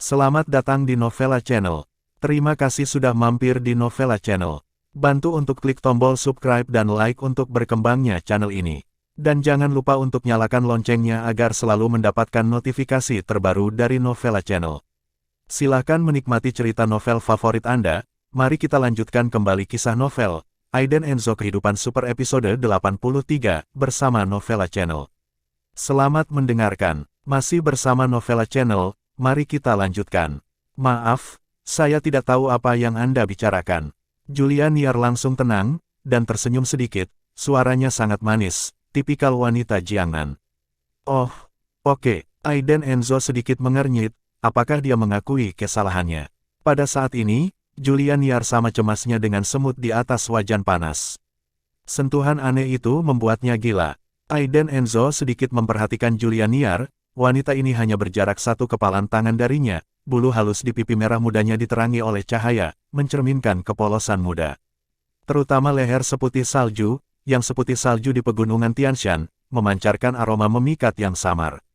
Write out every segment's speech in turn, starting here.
Selamat datang di Novella Channel. Terima kasih sudah mampir di Novella Channel. Bantu untuk klik tombol subscribe dan like untuk berkembangnya channel ini. Dan jangan lupa untuk nyalakan loncengnya agar selalu mendapatkan notifikasi terbaru dari Novella Channel. Silahkan menikmati cerita novel favorit Anda. Mari kita lanjutkan kembali kisah novel Aiden Enzo Kehidupan Super episode 83 bersama Novella Channel. Selamat mendengarkan. Masih bersama Novella Channel. Mari kita lanjutkan. Maaf, saya tidak tahu apa yang Anda bicarakan. Julia Niar langsung tenang, dan tersenyum sedikit, suaranya sangat manis, tipikal wanita Jiangnan. Oh, oke, Aiden Enzo sedikit mengernyit, apakah dia mengakui kesalahannya? Pada saat ini, Julia Niar sama cemasnya dengan semut di atas wajan panas. Sentuhan aneh itu membuatnya gila. Aiden Enzo sedikit memperhatikan Julia Niar. Wanita ini hanya berjarak satu kepalan tangan darinya, bulu halus di pipi merah mudanya diterangi oleh cahaya, mencerminkan kepolosan muda. Terutama leher seputih salju, yang seputih salju di pegunungan Tianshan, memancarkan aroma memikat yang samar.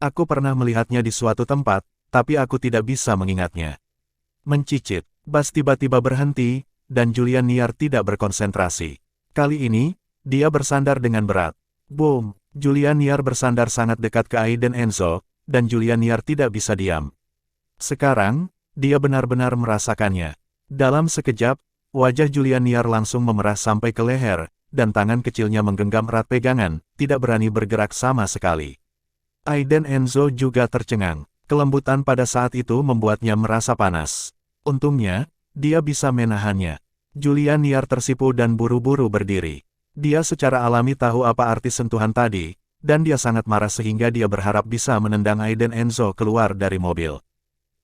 Aku pernah melihatnya di suatu tempat, tapi aku tidak bisa mengingatnya. Mencicit, Bas tiba-tiba berhenti, dan Julia Niar tidak berkonsentrasi. Kali ini, dia bersandar dengan berat. Boom! Julia Niar bersandar sangat dekat ke Aiden Enzo, dan Julia Niar tidak bisa diam. Sekarang, dia benar-benar merasakannya. Dalam sekejap, wajah Julia Niar langsung memerah sampai ke leher, dan tangan kecilnya menggenggam erat pegangan, tidak berani bergerak sama sekali. Aiden Enzo juga tercengang. Kelembutan pada saat itu membuatnya merasa panas. Untungnya, dia bisa menahannya. Julia Niar tersipu dan buru-buru berdiri. Dia secara alami tahu apa arti sentuhan tadi, dan dia sangat marah sehingga dia berharap bisa menendang Aiden Enzo keluar dari mobil.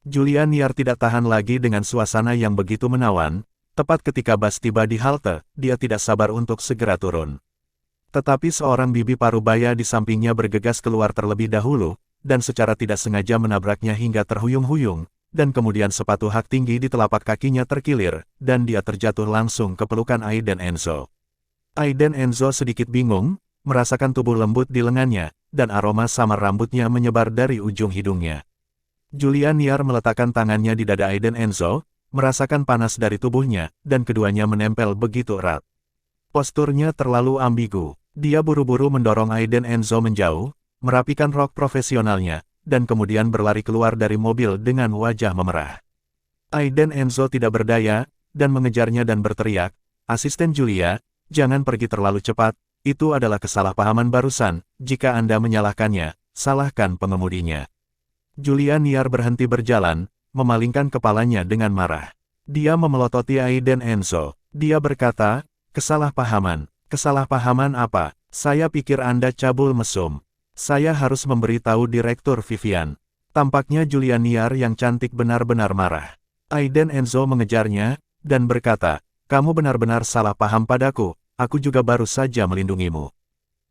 Julia Niar tidak tahan lagi dengan suasana yang begitu menawan. Tepat ketika Bas tiba di halte, dia tidak sabar untuk segera turun. Tetapi seorang bibi parubaya di sampingnya bergegas keluar terlebih dahulu, dan secara tidak sengaja menabraknya hingga terhuyung-huyung, dan kemudian sepatu hak tinggi di telapak kakinya terkilir, dan dia terjatuh langsung ke pelukan Aiden Enzo. Aiden Enzo sedikit bingung, merasakan tubuh lembut di lengannya, dan aroma samar rambutnya menyebar dari ujung hidungnya. Julia Niar meletakkan tangannya di dada Aiden Enzo, merasakan panas dari tubuhnya, dan keduanya menempel begitu erat. Posturnya terlalu ambigu. Dia buru-buru mendorong Aiden Enzo menjauh, merapikan rok profesionalnya, dan kemudian berlari keluar dari mobil dengan wajah memerah. Aiden Enzo tidak berdaya, dan mengejarnya dan berteriak, "Asisten Julia, jangan pergi terlalu cepat, itu adalah kesalahpahaman barusan, jika Anda menyalahkannya, salahkan pengemudinya." Julia Niar berhenti berjalan, memalingkan kepalanya dengan marah. Dia memelototi Aiden Enzo. Dia berkata, "Kesalahpahaman? Kesalahpahaman apa? Saya pikir Anda cabul mesum. Saya harus memberitahu Direktur Vivian." Tampaknya Julia Niar yang cantik benar-benar marah. Aiden Enzo mengejarnya, dan berkata, "Kamu benar-benar salah paham padaku, aku juga baru saja melindungimu.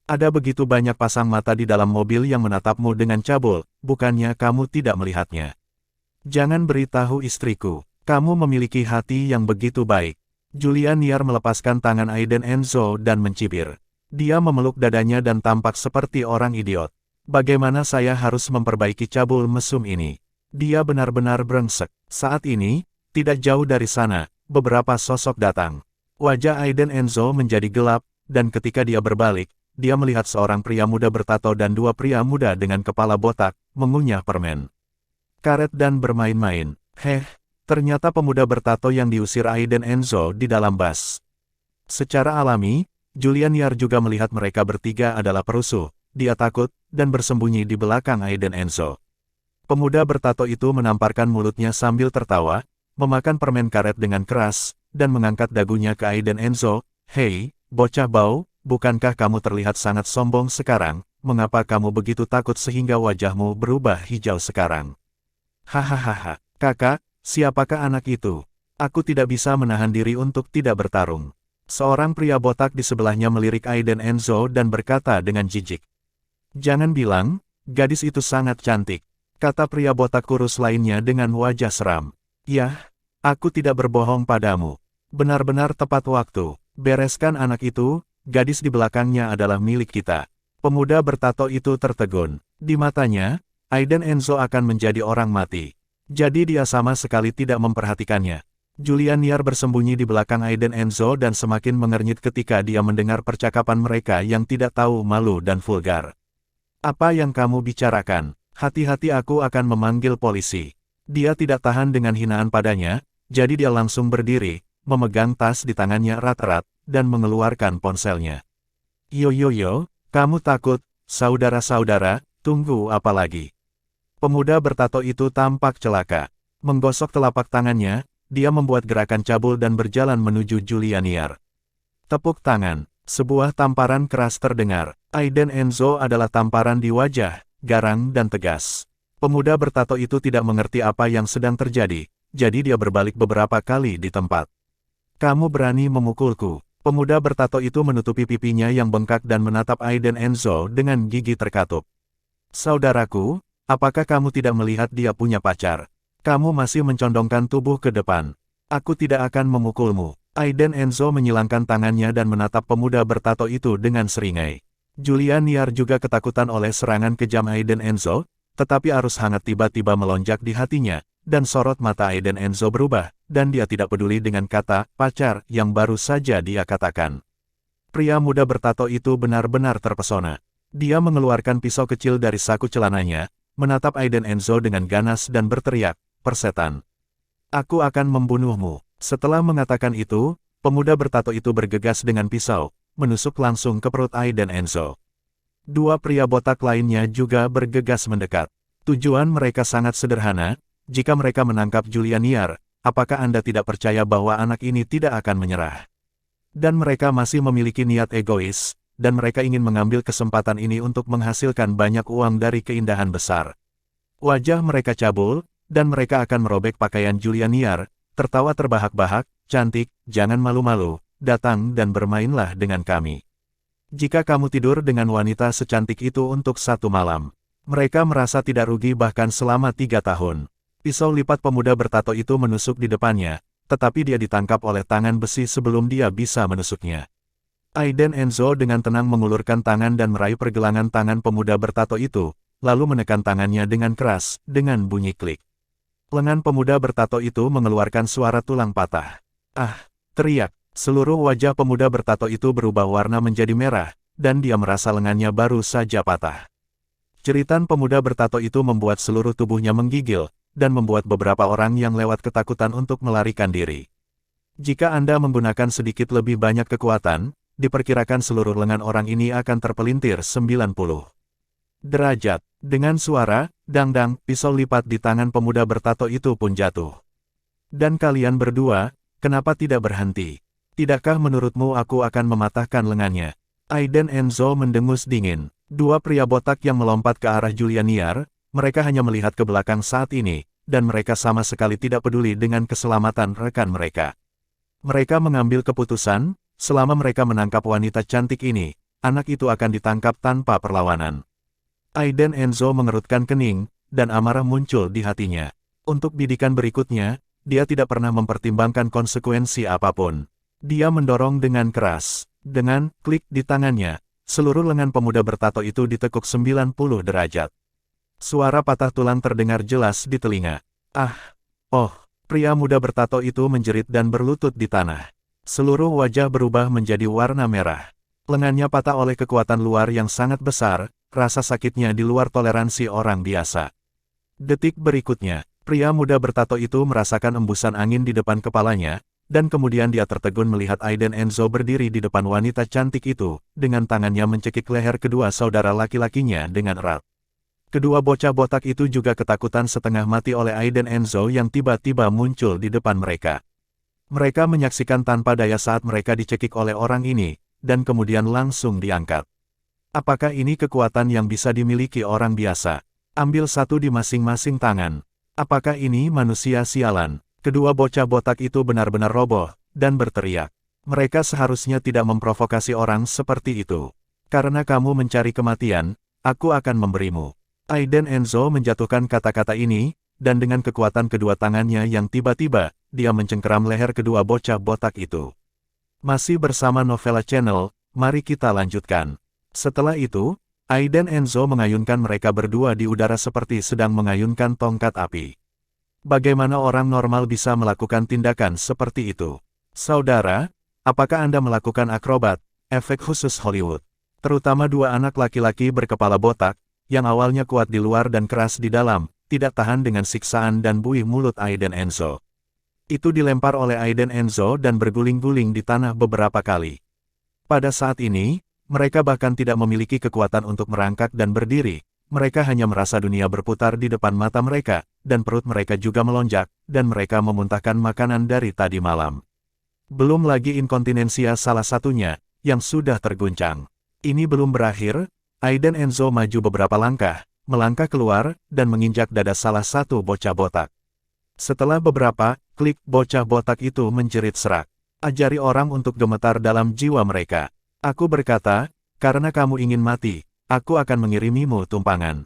Ada begitu banyak pasang mata di dalam mobil yang menatapmu dengan cabul, bukannya kamu tidak melihatnya. Jangan beritahu istriku, kamu memiliki hati yang begitu baik." Julia Niar melepaskan tangan Aiden Enzo dan mencibir. Dia memeluk dadanya dan tampak seperti orang idiot. "Bagaimana saya harus memperbaiki cabul mesum ini?" Dia benar-benar brengsek. Saat ini, tidak jauh dari sana, beberapa sosok datang. Wajah Aiden Enzo menjadi gelap, dan ketika dia berbalik, dia melihat seorang pria muda bertato dan dua pria muda dengan kepala botak, mengunyah permen karet dan bermain-main. Ternyata pemuda bertato yang diusir Aiden Enzo di dalam bus. Secara alami, Julia Niar juga melihat mereka bertiga adalah perusuh. Dia takut, dan bersembunyi di belakang Aiden Enzo. Pemuda bertato itu menamparkan mulutnya sambil tertawa, memakan permen karet dengan keras, dan mengangkat dagunya ke Aiden Enzo. "Hei, bocah bau, bukankah kamu terlihat sangat sombong sekarang? Mengapa kamu begitu takut sehingga wajahmu berubah hijau sekarang?" "Hahaha, kakak, siapakah anak itu? Aku tidak bisa menahan diri untuk tidak bertarung." Seorang pria botak di sebelahnya melirik Aiden Enzo dan berkata dengan jijik. "Jangan bilang, gadis itu sangat cantik," kata pria botak kurus lainnya dengan wajah seram. "Yah, Aku tidak berbohong padamu. Benar-benar tepat waktu. Bereskan anak itu, gadis di belakangnya adalah milik kita. Pemuda bertato itu tertegun. Di matanya, Aiden Enzo akan menjadi orang mati. Jadi dia sama sekali tidak memperhatikannya. Julian Niar bersembunyi di belakang Aiden Enzo dan semakin mengernyit ketika dia mendengar percakapan mereka yang tidak tahu malu dan vulgar. Apa yang kamu bicarakan? Hati-hati, aku akan memanggil polisi. Dia tidak tahan dengan hinaan padanya, jadi dia langsung berdiri, memegang tas di tangannya erat-erat, dan mengeluarkan ponselnya. Yo, kamu takut, saudara-saudara, tunggu apa lagi? Pemuda bertato itu tampak celaka. Menggosok telapak tangannya, dia membuat gerakan cabul dan berjalan menuju Julian Niar. Tepuk tangan, sebuah tamparan keras terdengar. Aiden Enzo adalah tamparan di wajah, garang dan tegas. Pemuda bertato itu tidak mengerti apa yang sedang terjadi, jadi dia berbalik beberapa kali di tempat. Kamu berani memukulku? Pemuda bertato itu menutupi pipinya yang bengkak dan menatap Aiden Enzo dengan gigi terkatup. Saudaraku, apakah kamu tidak melihat dia punya pacar? Kamu masih mencondongkan tubuh ke depan. Aku tidak akan memukulmu. Aiden Enzo menyilangkan tangannya dan menatap pemuda bertato itu dengan seringai. Julian Niar juga ketakutan oleh serangan kejam Aiden Enzo, tetapi arus hangat tiba-tiba melonjak di hatinya, dan sorot mata Aiden Enzo berubah, dan dia tidak peduli dengan kata pacar yang baru saja dia katakan. Pria muda bertato itu benar-benar terpesona. Dia mengeluarkan pisau kecil dari saku celananya, menatap Aiden Enzo dengan ganas dan berteriak, "Persetan! Aku akan membunuhmu." Setelah mengatakan itu, pemuda bertato itu bergegas dengan pisau, menusuk langsung ke perut Aiden Enzo. Dua pria botak lainnya juga bergegas mendekat. Tujuan mereka sangat sederhana, jika mereka menangkap Julian Niar, apakah Anda tidak percaya bahwa anak ini tidak akan menyerah? Dan mereka masih memiliki niat egois, dan mereka ingin mengambil kesempatan ini untuk menghasilkan banyak uang dari keindahan besar. Wajah mereka cabul, dan mereka akan merobek pakaian Julian Niar, tertawa terbahak-bahak, "Cantik, jangan malu-malu, datang dan bermainlah dengan kami. Jika kamu tidur dengan wanita secantik itu untuk 1 malam, mereka merasa tidak rugi bahkan selama 3 tahun. Pisau lipat pemuda bertato itu menusuk di depannya, tetapi dia ditangkap oleh tangan besi sebelum dia bisa menusuknya. Aiden Enzo dengan tenang mengulurkan tangan dan meraih pergelangan tangan pemuda bertato itu, lalu menekan tangannya dengan keras, dengan bunyi klik. Lengan pemuda bertato itu mengeluarkan suara tulang patah. "Ah!" teriak. Seluruh wajah pemuda bertato itu berubah warna menjadi merah, dan dia merasa lengannya baru saja patah. Jeritan pemuda bertato itu membuat seluruh tubuhnya menggigil, dan membuat beberapa orang yang lewat ketakutan untuk melarikan diri. Jika Anda menggunakan sedikit lebih banyak kekuatan, diperkirakan seluruh lengan orang ini akan terpelintir 90 derajat. Dengan suara, dang-dang, pisau lipat di tangan pemuda bertato itu pun jatuh. Dan kalian berdua, kenapa tidak berhenti? Tidakkah menurutmu aku akan mematahkan lengannya? Aiden Enzo mendengus dingin. Dua pria botak yang melompat ke arah Julian Niar, mereka hanya melihat ke belakang saat ini, dan mereka sama sekali tidak peduli dengan keselamatan rekan mereka. Mereka mengambil keputusan, selama mereka menangkap wanita cantik ini, anak itu akan ditangkap tanpa perlawanan. Aiden Enzo mengerutkan kening, dan amarah muncul di hatinya. Untuk bidikan berikutnya, dia tidak pernah mempertimbangkan konsekuensi apapun. Dia mendorong dengan keras. Dengan klik di tangannya, seluruh lengan pemuda bertato itu ditekuk 90 derajat. Suara patah tulang terdengar jelas di telinga. "Ah! Oh!" Pria muda bertato itu menjerit dan berlutut di tanah. Seluruh wajah berubah menjadi warna merah. Lengannya patah oleh kekuatan luar yang sangat besar, rasa sakitnya di luar toleransi orang biasa. Detik berikutnya, pria muda bertato itu merasakan embusan angin di depan kepalanya, dan kemudian dia tertegun melihat Aiden Enzo berdiri di depan wanita cantik itu, dengan tangannya mencekik leher kedua saudara laki-lakinya dengan erat. Kedua bocah botak itu juga ketakutan setengah mati oleh Aiden Enzo yang tiba-tiba muncul di depan mereka. Mereka menyaksikan tanpa daya saat mereka dicekik oleh orang ini, dan kemudian langsung diangkat. Apakah ini kekuatan yang bisa dimiliki orang biasa? Ambil satu di masing-masing tangan. Apakah ini manusia sialan? Kedua bocah botak itu benar-benar roboh, dan berteriak. Mereka seharusnya tidak memprovokasi orang seperti itu. Karena kamu mencari kematian, aku akan memberimu. Aiden Enzo menjatuhkan kata-kata ini, dan dengan kekuatan kedua tangannya yang tiba-tiba, dia mencengkeram leher kedua bocah botak itu. Masih bersama Novella Channel, mari kita lanjutkan. Setelah itu, Ai dan Enzo mengayunkan mereka berdua di udara seperti sedang mengayunkan tongkat api. Bagaimana orang normal bisa melakukan tindakan seperti itu? Saudara, apakah Anda melakukan akrobat, efek khusus Hollywood? Terutama dua anak laki-laki berkepala botak, yang awalnya kuat di luar dan keras di dalam, tidak tahan dengan siksaan dan buih mulut Ai dan Enzo. Itu dilempar oleh Ai dan Enzo dan berguling-guling di tanah beberapa kali. Pada saat ini, mereka bahkan tidak memiliki kekuatan untuk merangkak dan berdiri, mereka hanya merasa dunia berputar di depan mata mereka, dan perut mereka juga melonjak, dan mereka memuntahkan makanan dari tadi malam. Belum lagi inkontinensia salah satunya, yang sudah terguncang. Ini belum berakhir, Ai dan Enzo maju beberapa langkah, melangkah keluar, dan menginjak dada salah satu bocah botak. Setelah beberapa klik, bocah botak itu menjerit serak. Ajari orang untuk gemetar dalam jiwa mereka. Aku berkata, karena kamu ingin mati, aku akan mengirimimu tumpangan.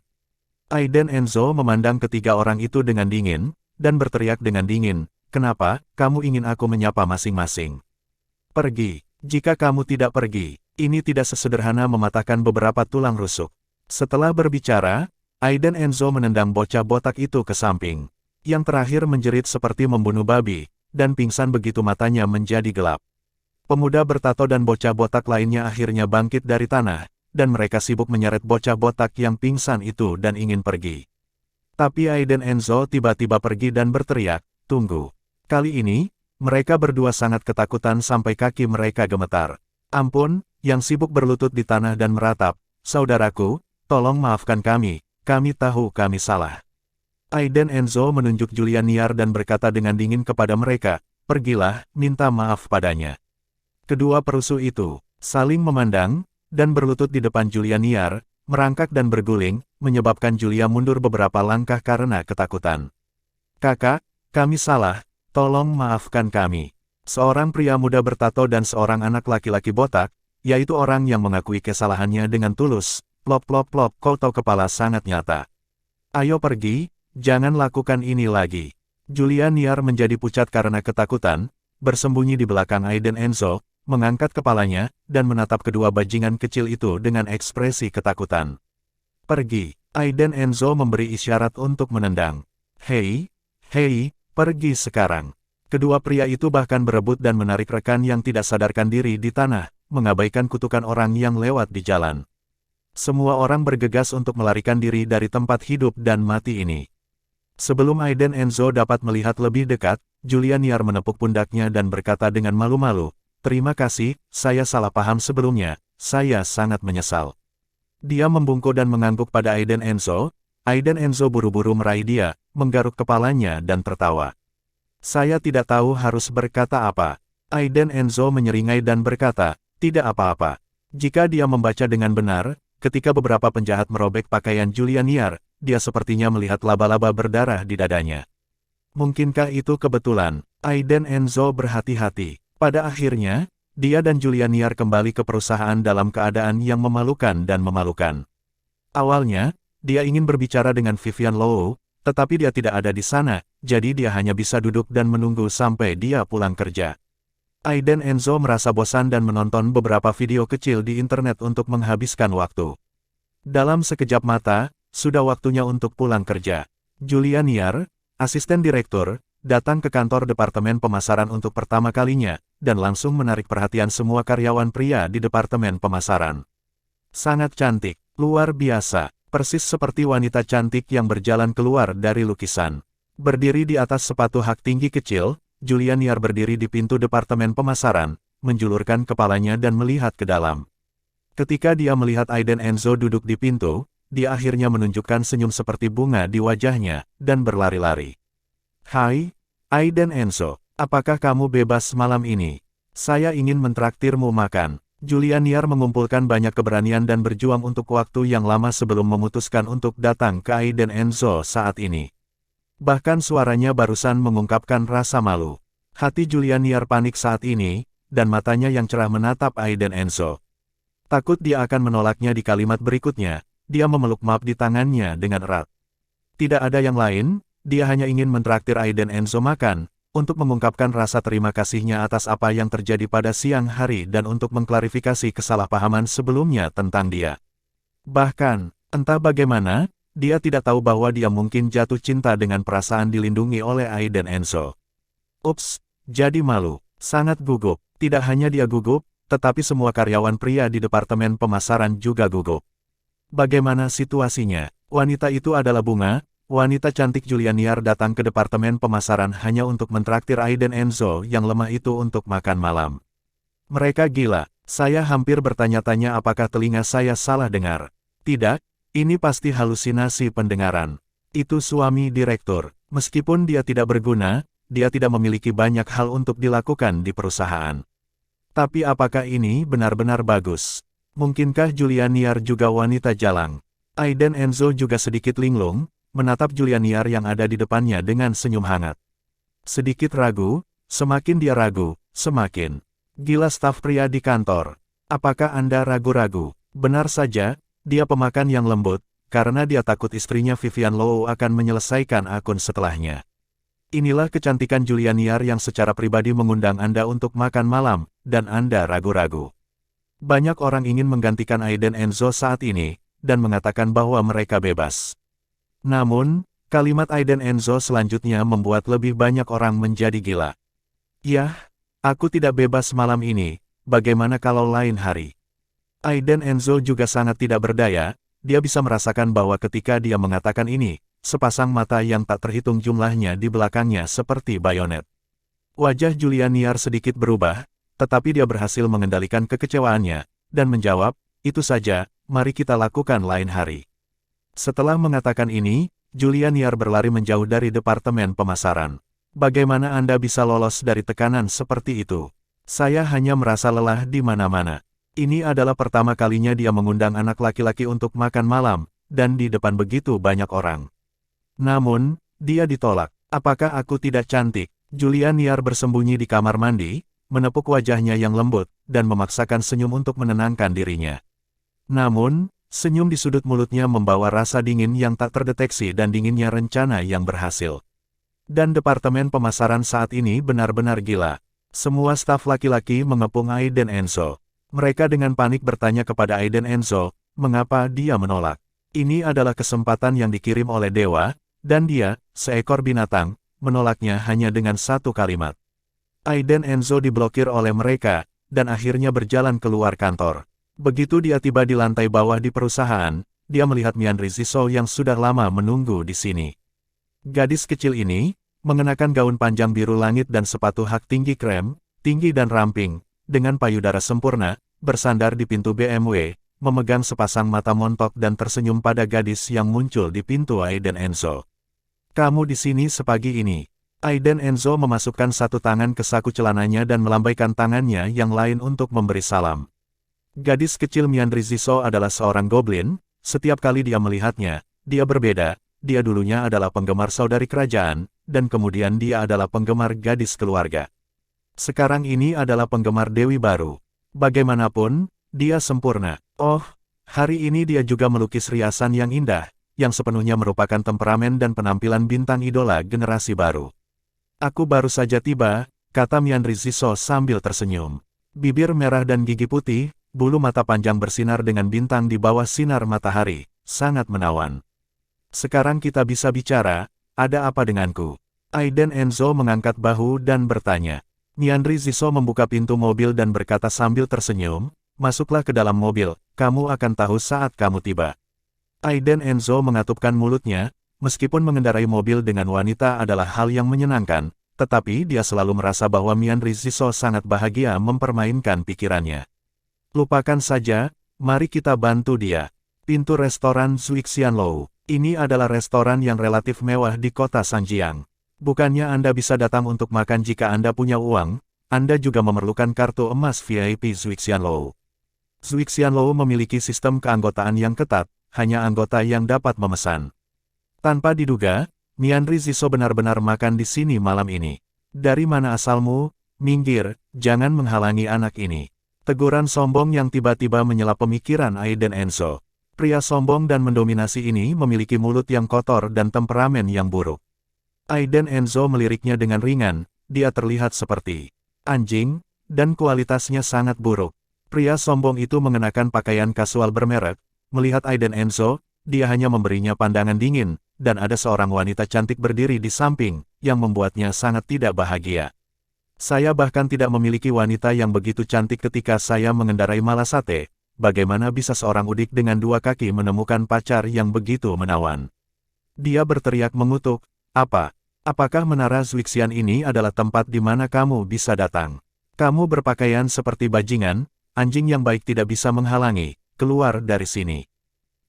Ai dan Enzo memandang ketiga orang itu dengan dingin, dan berteriak dengan dingin, kenapa, kamu ingin aku menyapa masing-masing? Pergi, jika kamu tidak pergi. Ini tidak sesederhana mematahkan beberapa tulang rusuk. Setelah berbicara, Ai dan Enzo menendang bocah botak itu ke samping. Yang terakhir menjerit seperti membunuh babi, dan pingsan begitu matanya menjadi gelap. Pemuda bertato dan bocah botak lainnya akhirnya bangkit dari tanah, dan mereka sibuk menyeret bocah botak yang pingsan itu dan ingin pergi. Tapi Ai dan Enzo tiba-tiba pergi dan berteriak, tunggu. Kali ini, mereka berdua sangat ketakutan sampai kaki mereka gemetar. Ampun, yang sibuk berlutut di tanah dan meratap, saudaraku, tolong maafkan kami tahu kami salah. Ai dan Enzo menunjuk Julian Niar dan berkata dengan dingin kepada mereka, pergilah, minta maaf padanya. Kedua perusuh itu saling memandang, dan berlutut di depan Julian Niar, merangkak dan berguling, menyebabkan Julia mundur beberapa langkah karena ketakutan. Kakak, kami salah, tolong maafkan kami. Seorang pria muda bertato dan seorang anak laki-laki botak, yaitu orang yang mengakui kesalahannya dengan tulus, plop-plop-plop, koto kepala sangat nyata. Ayo pergi, jangan lakukan ini lagi. Julian Niar menjadi pucat karena ketakutan, bersembunyi di belakang Ai dan Enzo, mengangkat kepalanya, dan menatap kedua bajingan kecil itu dengan ekspresi ketakutan. Pergi, Ai dan Enzo memberi isyarat untuk menendang. Hei, pergi sekarang. Kedua pria itu bahkan berebut dan menarik rekan yang tidak sadarkan diri di tanah, mengabaikan kutukan orang yang lewat di jalan. Semua orang bergegas untuk melarikan diri dari tempat hidup dan mati ini. Sebelum Ai dan Enzo dapat melihat lebih dekat, Julian Niar menepuk pundaknya dan berkata dengan malu-malu, terima kasih, saya salah paham sebelumnya, saya sangat menyesal. Dia membungkuk dan mengangguk pada Ai dan Enzo. Ai dan Enzo buru-buru meraih dia, menggaruk kepalanya dan tertawa. Saya tidak tahu harus berkata apa. Ai dan Enzo menyeringai dan berkata, tidak apa-apa. Jika dia membaca dengan benar, ketika beberapa penjahat merobek pakaian Julian Niar, dia sepertinya melihat laba-laba berdarah di dadanya. Mungkinkah itu kebetulan? Ai dan Enzo berhati-hati. Pada akhirnya, dia dan Julian Niar kembali ke perusahaan dalam keadaan yang memalukan dan memalukan. Awalnya, dia ingin berbicara dengan Vivian Low, tetapi dia tidak ada di sana, jadi dia hanya bisa duduk dan menunggu sampai dia pulang kerja. Ai dan Enzo merasa bosan dan menonton beberapa video kecil di internet untuk menghabiskan waktu. Dalam sekejap mata, sudah waktunya untuk pulang kerja. Julian Niar, asisten direktur, datang ke kantor departemen pemasaran untuk pertama kalinya, dan langsung menarik perhatian semua karyawan pria di departemen pemasaran. Sangat cantik, luar biasa. Persis seperti wanita cantik yang berjalan keluar dari lukisan. Berdiri di atas sepatu hak tinggi kecil, Julian Niar berdiri di pintu departemen pemasaran, menjulurkan kepalanya dan melihat ke dalam. Ketika dia melihat Ai dan Enzo duduk di pintu, dia akhirnya menunjukkan senyum seperti bunga di wajahnya, dan berlari-lari. Hai, Ai dan Enzo, apakah kamu bebas malam ini? Saya ingin mentraktirmu makan. Julian Niar mengumpulkan banyak keberanian dan berjuang untuk waktu yang lama sebelum memutuskan untuk datang ke Ai dan Enzo saat ini. Bahkan suaranya barusan mengungkapkan rasa malu. Hati Julian Niar panik saat ini, dan matanya yang cerah menatap Ai dan Enzo. Takut dia akan menolaknya di kalimat berikutnya, dia memeluk map di tangannya dengan erat. Tidak ada yang lain, dia hanya ingin mentraktir Ai dan Enzo makan, untuk mengungkapkan rasa terima kasihnya atas apa yang terjadi pada siang hari dan untuk mengklarifikasi kesalahpahaman sebelumnya tentang dia. Bahkan, entah bagaimana, dia tidak tahu bahwa dia mungkin jatuh cinta dengan perasaan dilindungi oleh Aiden Enzo. Ups, jadi malu, sangat gugup. Tidak hanya dia gugup, tetapi semua karyawan pria di departemen pemasaran juga gugup. Bagaimana situasinya? Wanita itu adalah Bunga. Wanita cantik Julia Niar datang ke departemen pemasaran hanya untuk mentraktir Aiden Enzo yang lemah itu untuk makan malam. Mereka gila. Saya hampir bertanya-tanya apakah telinga saya salah dengar. Tidak, ini pasti halusinasi pendengaran. Itu suami direktur. Meskipun dia tidak berguna, dia tidak memiliki banyak hal untuk dilakukan di perusahaan. Tapi apakah ini benar-benar bagus? Mungkinkah Julia Niar juga wanita jalang? Aiden Enzo juga sedikit linglung, menatap Julia Niar yang ada di depannya dengan senyum hangat. Sedikit ragu, semakin dia ragu, semakin gila staf pria di kantor. Apakah Anda ragu-ragu? Benar saja, dia pemakan yang lembut, karena dia takut istrinya Vivian Low akan menyelesaikan akun setelahnya. Inilah kecantikan Julia Niar yang secara pribadi mengundang Anda untuk makan malam, dan Anda ragu-ragu. Banyak orang ingin menggantikan Aiden Enzo saat ini, dan mengatakan bahwa mereka bebas. Namun, kalimat Aiden Enzo selanjutnya membuat lebih banyak orang menjadi gila. Yah, aku tidak bebas malam ini, bagaimana kalau lain hari? Aiden Enzo juga sangat tidak berdaya, dia bisa merasakan bahwa ketika dia mengatakan ini, sepasang mata yang tak terhitung jumlahnya di belakangnya seperti bayonet. Wajah Julia Niar sedikit berubah, tetapi dia berhasil mengendalikan kekecewaannya, dan menjawab, itu saja, mari kita lakukan lain hari. Setelah mengatakan ini, Julia Niar berlari menjauh dari departemen pemasaran. Bagaimana Anda bisa lolos dari tekanan seperti itu? Saya hanya merasa lelah di mana-mana. Ini adalah pertama kalinya dia mengundang anak laki-laki untuk makan malam, dan di depan begitu banyak orang. Namun, dia ditolak. Apakah aku tidak cantik? Julia Niar bersembunyi di kamar mandi, menepuk wajahnya yang lembut, dan memaksakan senyum untuk menenangkan dirinya. Namun, senyum di sudut mulutnya membawa rasa dingin yang tak terdeteksi dan dinginnya rencana yang berhasil. Dan departemen pemasaran saat ini benar-benar gila. Semua staf laki-laki mengepung Aiden Enzo. Mereka dengan panik bertanya kepada Aiden Enzo, mengapa dia menolak. Ini adalah kesempatan yang dikirim oleh dewa, dan dia, seekor binatang, menolaknya hanya dengan satu kalimat. Aiden Enzo diblokir oleh mereka, dan akhirnya berjalan keluar kantor. Begitu dia tiba di lantai bawah di perusahaan, dia melihat Mianri Zisou yang sudah lama menunggu di sini. Gadis kecil ini, mengenakan gaun panjang biru langit dan sepatu hak tinggi krem, tinggi dan ramping, dengan payudara sempurna, bersandar di pintu BMW, memegang sepasang mata montok dan tersenyum pada gadis yang muncul di pintu Aiden Enzo. Kamu di sini sepagi ini. Aiden Enzo memasukkan satu tangan ke saku celananya dan melambaikan tangannya yang lain untuk memberi salam. Gadis kecil Mianri Zisou adalah seorang goblin, setiap kali dia melihatnya, dia berbeda, dia dulunya adalah penggemar saudari kerajaan, dan kemudian dia adalah penggemar gadis keluarga. Sekarang ini adalah penggemar dewi baru. Bagaimanapun, dia sempurna. Oh, hari ini dia juga melukis riasan yang indah, yang sepenuhnya merupakan temperamen dan penampilan bintang idola generasi baru. Aku baru saja tiba, kata Mianri Zisou sambil tersenyum. Bibir merah dan gigi putih, bulu mata panjang bersinar dengan bintang di bawah sinar matahari, sangat menawan. Sekarang kita bisa bicara, ada apa denganku? Aiden Enzo mengangkat bahu dan bertanya. Mianri Zisou membuka pintu mobil dan berkata sambil tersenyum, masuklah ke dalam mobil, kamu akan tahu saat kamu tiba. Aiden Enzo mengatupkan mulutnya, meskipun mengendarai mobil dengan wanita adalah hal yang menyenangkan, tetapi dia selalu merasa bahwa Mianri Zisou sangat bahagia mempermainkan pikirannya. Lupakan saja, mari kita bantu dia. Pintu restoran Zuixianlou. Ini adalah restoran yang relatif mewah di kota Sanjiang. Bukannya Anda bisa datang untuk makan jika Anda punya uang, Anda juga memerlukan kartu emas VIP Zuixianlou. Zuixianlou memiliki sistem keanggotaan yang ketat, hanya anggota yang dapat memesan. Tanpa diduga, Mianri Zisou benar-benar makan di sini malam ini. Dari mana asalmu? Minggir, jangan menghalangi anak ini. Teguran sombong yang tiba-tiba menyela pemikiran Aiden Enzo. Pria sombong dan mendominasi ini memiliki mulut yang kotor dan temperamen yang buruk. Aiden Enzo meliriknya dengan ringan, dia terlihat seperti anjing, dan kualitasnya sangat buruk. Pria sombong itu mengenakan pakaian kasual bermerek. Melihat Aiden Enzo, dia hanya memberinya pandangan dingin, dan ada seorang wanita cantik berdiri di samping, yang membuatnya sangat tidak bahagia. Saya bahkan tidak memiliki wanita yang begitu cantik ketika saya mengendarai Malasate. Bagaimana bisa seorang udik dengan 2 kaki menemukan pacar yang begitu menawan? Dia berteriak mengutuk, apakah menara Zwixian ini adalah tempat di mana kamu bisa datang? Kamu berpakaian seperti bajingan, anjing yang baik tidak bisa menghalangi, keluar dari sini.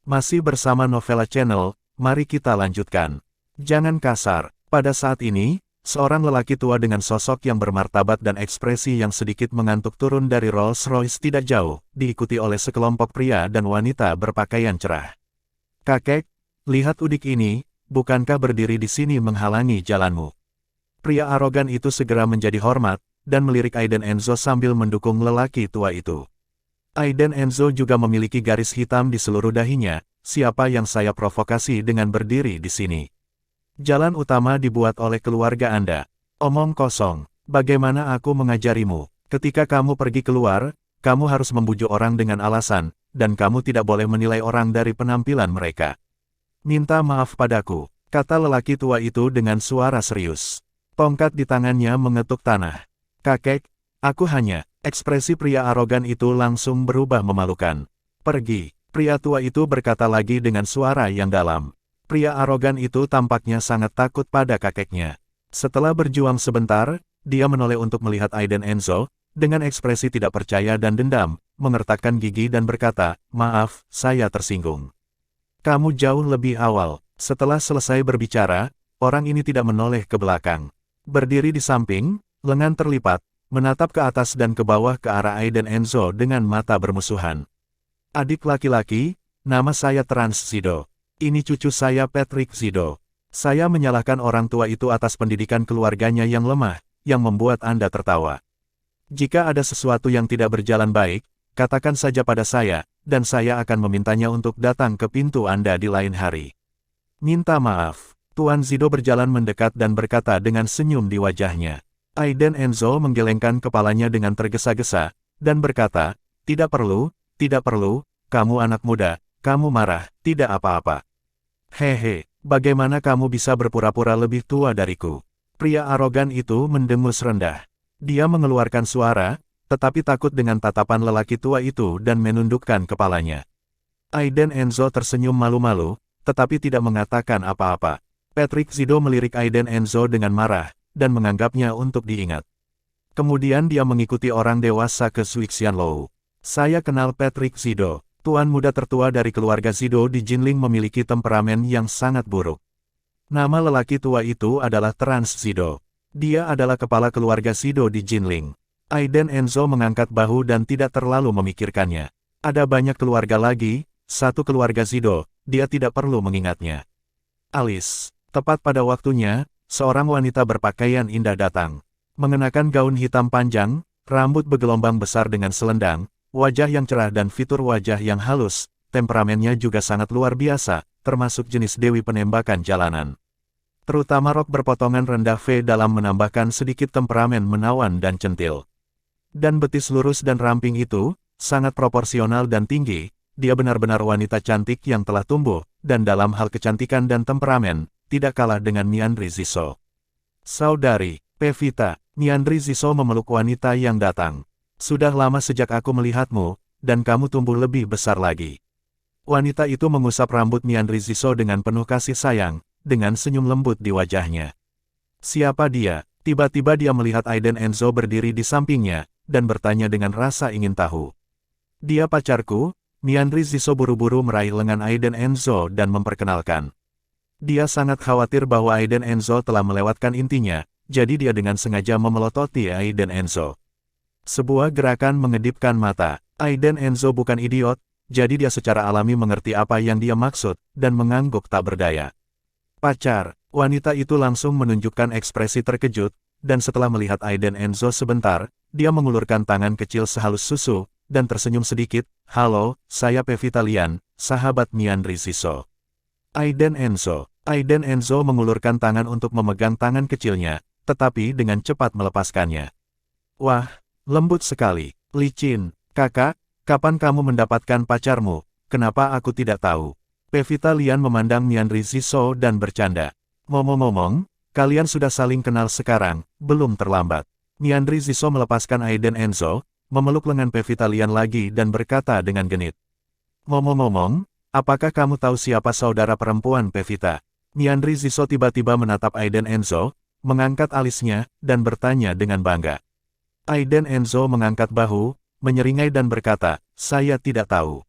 Masih bersama Novella Channel, mari kita lanjutkan. Jangan kasar. Pada saat ini, seorang lelaki tua dengan sosok yang bermartabat dan ekspresi yang sedikit mengantuk turun dari Rolls-Royce tidak jauh, diikuti oleh sekelompok pria dan wanita berpakaian cerah. Kakek, lihat udik ini, bukankah berdiri di sini menghalangi jalanmu? Pria arogan itu segera menjadi hormat, dan melirik Aiden Enzo sambil mendukung lelaki tua itu. Aiden Enzo juga memiliki garis hitam di seluruh dahinya, siapa yang saya provokasi dengan berdiri di sini? Jalan utama dibuat oleh keluarga Anda. Omong kosong, bagaimana aku mengajarimu? Ketika kamu pergi keluar, kamu harus membujuk orang dengan alasan, dan kamu tidak boleh menilai orang dari penampilan mereka. Minta maaf padaku, kata lelaki tua itu dengan suara serius. Tongkat di tangannya mengetuk tanah. Kakek, aku hanya, ekspresi pria arogan itu langsung berubah memalukan. Pergi, pria tua itu berkata lagi dengan suara yang dalam. Pria arogan itu tampaknya sangat takut pada kakeknya. Setelah berjuang sebentar, dia menoleh untuk melihat Aiden Enzo, dengan ekspresi tidak percaya dan dendam, mengertakkan gigi dan berkata, maaf, saya tersinggung. Kamu jauh lebih awal. Setelah selesai berbicara, orang ini tidak menoleh ke belakang. Berdiri di samping, lengan terlipat, menatap ke atas dan ke bawah ke arah Aiden Enzo dengan mata bermusuhan. Adik laki-laki, nama saya Trans Zido. Ini cucu saya Patrick Zido. Saya menyalahkan orang tua itu atas pendidikan keluarganya yang lemah, yang membuat Anda tertawa. Jika ada sesuatu yang tidak berjalan baik, katakan saja pada saya, dan saya akan memintanya untuk datang ke pintu Anda di lain hari. Minta maaf. Tuan Zido berjalan mendekat dan berkata dengan senyum di wajahnya. Aiden Enzo menggelengkan kepalanya dengan tergesa-gesa, dan berkata, tidak perlu, kamu anak muda, kamu marah, tidak apa-apa. Hehe, bagaimana kamu bisa berpura-pura lebih tua dariku? Pria arogan itu mendengus rendah. Dia mengeluarkan suara, tetapi takut dengan tatapan lelaki tua itu dan menundukkan kepalanya. Aiden Enzo tersenyum malu-malu, tetapi tidak mengatakan apa-apa. Patrick Zido melirik Aiden Enzo dengan marah, dan menganggapnya untuk diingat. Kemudian dia mengikuti orang dewasa ke Zwixian Lou. Saya kenal Patrick Zido. Tuan muda tertua dari keluarga Zido di Jinling memiliki temperamen yang sangat buruk. Nama lelaki tua itu adalah Trans Zido. Dia adalah kepala keluarga Zido di Jinling. Aiden Enzo mengangkat bahu dan tidak terlalu memikirkannya. Ada banyak keluarga lagi, satu keluarga Zido, dia tidak perlu mengingatnya. Alice, tepat pada waktunya, seorang wanita berpakaian indah datang. Mengenakan gaun hitam panjang, rambut bergelombang besar dengan selendang, wajah yang cerah dan fitur wajah yang halus, temperamennya juga sangat luar biasa, termasuk jenis dewi penembakan jalanan. Terutama rok berpotongan rendah V dalam menambahkan sedikit temperamen menawan dan centil. Dan betis lurus dan ramping itu, sangat proporsional dan tinggi, dia benar-benar wanita cantik yang telah tumbuh, dan dalam hal kecantikan dan temperamen, tidak kalah dengan Miandri Ziso. Saudari, Pevita, Miandri Ziso memeluk wanita yang datang. Sudah lama sejak aku melihatmu, dan kamu tumbuh lebih besar lagi. Wanita itu mengusap rambut Miandri Ziso dengan penuh kasih sayang, dengan senyum lembut di wajahnya. Siapa dia? Tiba-tiba dia melihat Aiden Enzo berdiri di sampingnya, dan bertanya dengan rasa ingin tahu. Dia pacarku. Miandri Ziso buru-buru meraih lengan Aiden Enzo dan memperkenalkan. Dia sangat khawatir bahwa Aiden Enzo telah melewatkan intinya, jadi dia dengan sengaja memelototi Aiden Enzo. Sebuah gerakan mengedipkan mata. Aiden Enzo bukan idiot, jadi dia secara alami mengerti apa yang dia maksud, dan mengangguk tak berdaya. Pacar, wanita itu langsung menunjukkan ekspresi terkejut, dan setelah melihat Aiden Enzo sebentar, dia mengulurkan tangan kecil sehalus susu, dan tersenyum sedikit. Halo, saya Pevita Lian, sahabat Miandri Ziso. Aiden Enzo mengulurkan tangan untuk memegang tangan kecilnya, tetapi dengan cepat melepaskannya. Wah, lembut sekali. Licin, kakak, kapan kamu mendapatkan pacarmu? Kenapa aku tidak tahu? Pevita Lian memandang Mianri Ziso dan bercanda. Ngomong-ngomong, kalian sudah saling kenal sekarang, belum terlambat. Mianri Ziso melepaskan Aiden Enzo, memeluk lengan Pevita Lian lagi dan berkata dengan genit. Ngomong-ngomong, apakah kamu tahu siapa saudara perempuan Pevita? Mianri Ziso tiba-tiba menatap Aiden Enzo, mengangkat alisnya, dan bertanya dengan bangga. Aiden Enzo mengangkat bahu, menyeringai dan berkata, saya tidak tahu.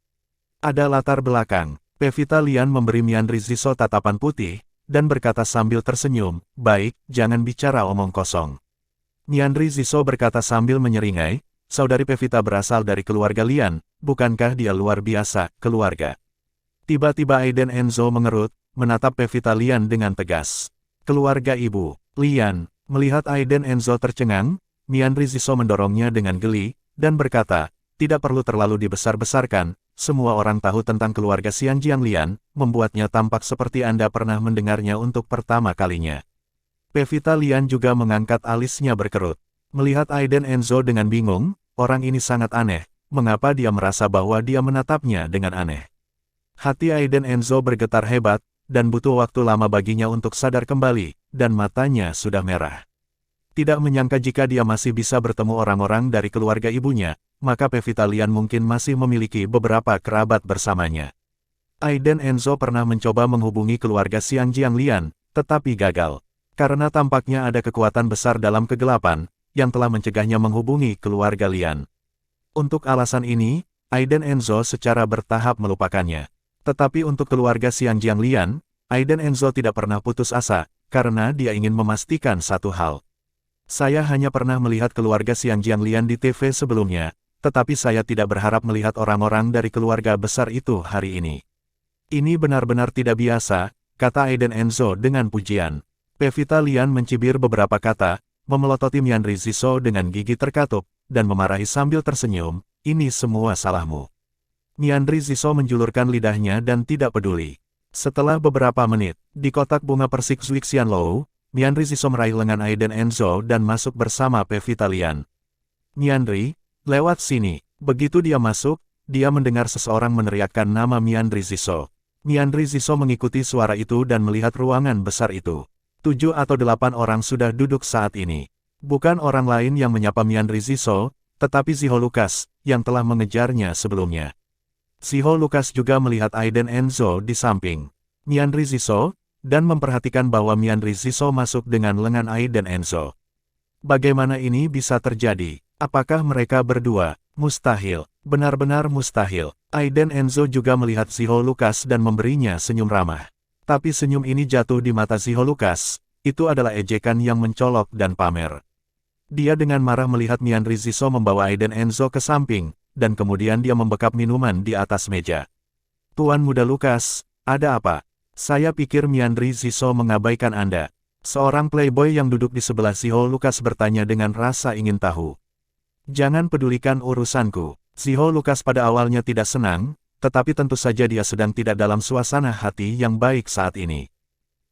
Ada latar belakang. Pevita Lian memberi Mianri Ziso tatapan putih, dan berkata sambil tersenyum, baik, jangan bicara omong kosong. Mianri Ziso berkata sambil menyeringai, saudari Pevita berasal dari keluarga Lian, bukankah dia luar biasa, keluarga? Tiba-tiba Aiden Enzo mengerut, menatap Pevita Lian dengan tegas. Keluarga ibu, Lian, melihat Aiden Enzo tercengang, Mianri Ziso mendorongnya dengan geli, dan berkata, tidak perlu terlalu dibesar-besarkan, semua orang tahu tentang keluarga Xianjiang Lian, membuatnya tampak seperti Anda pernah mendengarnya untuk pertama kalinya. Pevita Lian juga mengangkat alisnya berkerut. Melihat Aiden Enzo dengan bingung, orang ini sangat aneh, mengapa dia merasa bahwa dia menatapnya dengan aneh. Hati Aiden Enzo bergetar hebat, dan butuh waktu lama baginya untuk sadar kembali, dan matanya sudah merah. Tidak menyangka jika dia masih bisa bertemu orang-orang dari keluarga ibunya, maka Pevita Lian mungkin masih memiliki beberapa kerabat bersamanya. Aiden Enzo pernah mencoba menghubungi keluarga Xianjiang Lian, tetapi gagal. Karena tampaknya ada kekuatan besar dalam kegelapan, yang telah mencegahnya menghubungi keluarga Lian. Untuk alasan ini, Aiden Enzo secara bertahap melupakannya. Tetapi untuk keluarga Xianjiang Lian, Aiden Enzo tidak pernah putus asa, karena dia ingin memastikan satu hal. Saya hanya pernah melihat keluarga Xianjiang Lian di TV sebelumnya, tetapi saya tidak berharap melihat orang-orang dari keluarga besar itu hari ini. Ini benar-benar tidak biasa, kata Aiden Enzo dengan pujian. Pevita Lian mencibir beberapa kata, memelototi Mianri Ziso dengan gigi terkatup, dan memarahi sambil tersenyum, ini semua salahmu. Mianri Ziso menjulurkan lidahnya dan tidak peduli. Setelah beberapa menit, di kotak bunga persik Zuixianlou, Mianri Ziso meraih lengan Aiden Enzo dan masuk bersama Pevita Lian. Mianri, lewat sini. Begitu dia masuk, dia mendengar seseorang meneriakkan nama Mianri Ziso. Mianri Ziso mengikuti suara itu dan melihat ruangan besar itu. 7 atau 8 orang sudah duduk saat ini. Bukan orang lain yang menyapa Mianri Ziso, tetapi Ziho Lucas, yang telah mengejarnya sebelumnya. Ziho Lucas juga melihat Aiden Enzo di samping Mianri Ziso, dan memperhatikan bahwa Mianri Ziso masuk dengan lengan Aiden Enzo. Bagaimana ini bisa terjadi? Apakah mereka berdua? Mustahil. Benar-benar mustahil. Aiden Enzo juga melihat Ziho Lucas dan memberinya senyum ramah. Tapi senyum ini jatuh di mata Ziho Lucas, itu adalah ejekan yang mencolok dan pamer. Dia dengan marah melihat Mianri Ziso membawa Aiden Enzo ke samping, dan kemudian dia membekap minuman di atas meja. Tuan Muda Lucas, ada apa? Saya pikir Mianri Ziso mengabaikan Anda. Seorang playboy yang duduk di sebelah Ziho Lucas bertanya dengan rasa ingin tahu. Jangan pedulikan urusanku. Ziho Lucas pada awalnya tidak senang, tetapi tentu saja dia sedang tidak dalam suasana hati yang baik saat ini.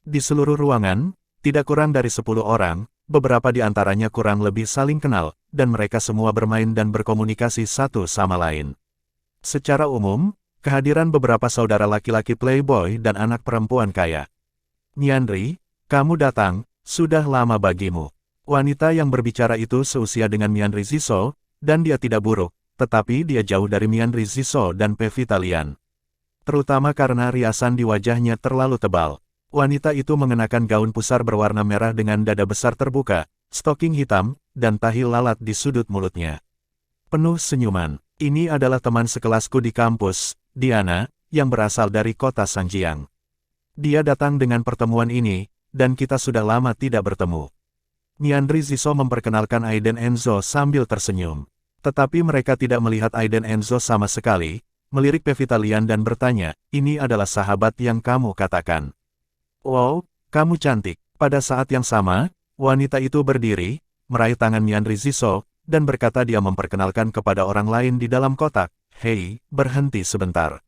Di seluruh ruangan, tidak kurang dari 10 orang, beberapa di antaranya kurang lebih saling kenal, dan mereka semua bermain dan berkomunikasi satu sama lain. Secara umum, kehadiran beberapa saudara laki-laki playboy dan anak perempuan kaya. Mianri, kamu datang, sudah lama bagimu. Wanita yang berbicara itu seusia dengan Mianri Ziso, dan dia tidak buruk, tetapi dia jauh dari Mianri Ziso dan Pevita Lian. Terutama karena riasan di wajahnya terlalu tebal. Wanita itu mengenakan gaun pusar berwarna merah dengan dada besar terbuka, stoking hitam, dan tahi lalat di sudut mulutnya. Penuh senyuman. Ini adalah teman sekelasku di kampus, Diana, yang berasal dari kota Sanjiang. Dia datang dengan pertemuan ini, dan kita sudah lama tidak bertemu. Mianri Ziso memperkenalkan Aiden Enzo sambil tersenyum. Tetapi mereka tidak melihat Aiden Enzo sama sekali, melirik Pevita Lian dan bertanya, ini adalah sahabat yang kamu katakan. Wow, kamu cantik. Pada saat yang sama, wanita itu berdiri, meraih tangan Mianri Ziso, dan berkata dia memperkenalkan kepada orang lain di dalam kotak, hei, berhenti sebentar.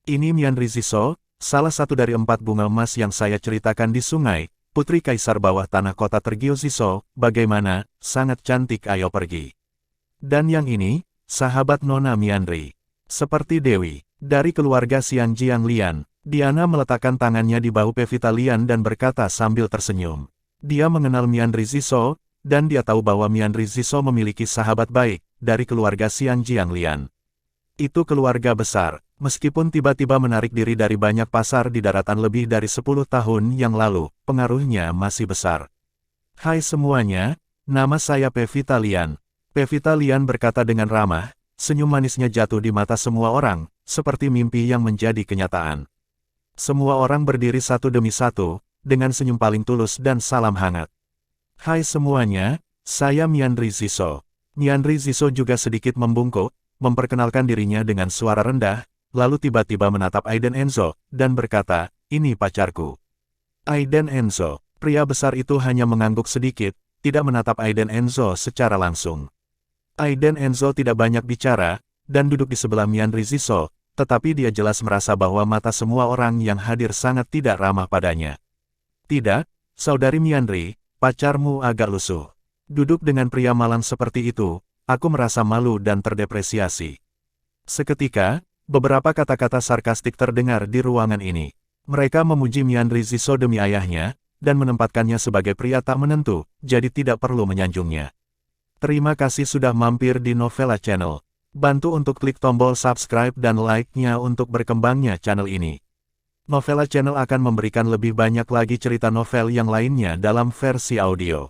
Ini Mianri Ziso, salah satu dari 4 bunga emas yang saya ceritakan di sungai, Putri Kaisar bawah tanah kota Tergio Ziso, bagaimana, sangat cantik ayo pergi. Dan yang ini, sahabat Nona Mianri. Seperti Dewi, dari keluarga Xian Jiang Lian, Diana meletakkan tangannya di bahu Pevita Lian dan berkata sambil tersenyum. Dia mengenal Mianri Ziso, dan dia tahu bahwa Mianri Ziso memiliki sahabat baik, dari keluarga Xian Jiang Lian. Itu keluarga besar, meskipun tiba-tiba menarik diri dari banyak pasar di daratan lebih dari 10 tahun yang lalu, pengaruhnya masih besar. Hai semuanya, nama saya Pevita Lian. Pevita Lian berkata dengan ramah, senyum manisnya jatuh di mata semua orang, seperti mimpi yang menjadi kenyataan. Semua orang berdiri satu demi satu, dengan senyum paling tulus dan salam hangat. Hai semuanya, saya Mianri Ziso. Mianri Ziso juga sedikit membungkuk, memperkenalkan dirinya dengan suara rendah, lalu tiba-tiba menatap Aiden Enzo, dan berkata, ini pacarku. Aiden Enzo, pria besar itu hanya mengangguk sedikit, tidak menatap Aiden Enzo secara langsung. Aiden Enzo tidak banyak bicara, dan duduk di sebelah Mianri Ziso, tetapi dia jelas merasa bahwa mata semua orang yang hadir sangat tidak ramah padanya. Tidak, saudari Mianri, pacarmu agak lusuh. Duduk dengan pria malang seperti itu, aku merasa malu dan terdepresiasi. Seketika, beberapa kata-kata sarkastik terdengar di ruangan ini. Mereka memuji Mianri Ziso demi ayahnya, dan menempatkannya sebagai pria tak menentu, jadi tidak perlu menyanjungnya. Terima kasih sudah mampir di Novela Channel. Bantu untuk klik tombol subscribe dan like-nya untuk berkembangnya channel ini. Novela Channel akan memberikan lebih banyak lagi cerita novel yang lainnya dalam versi audio.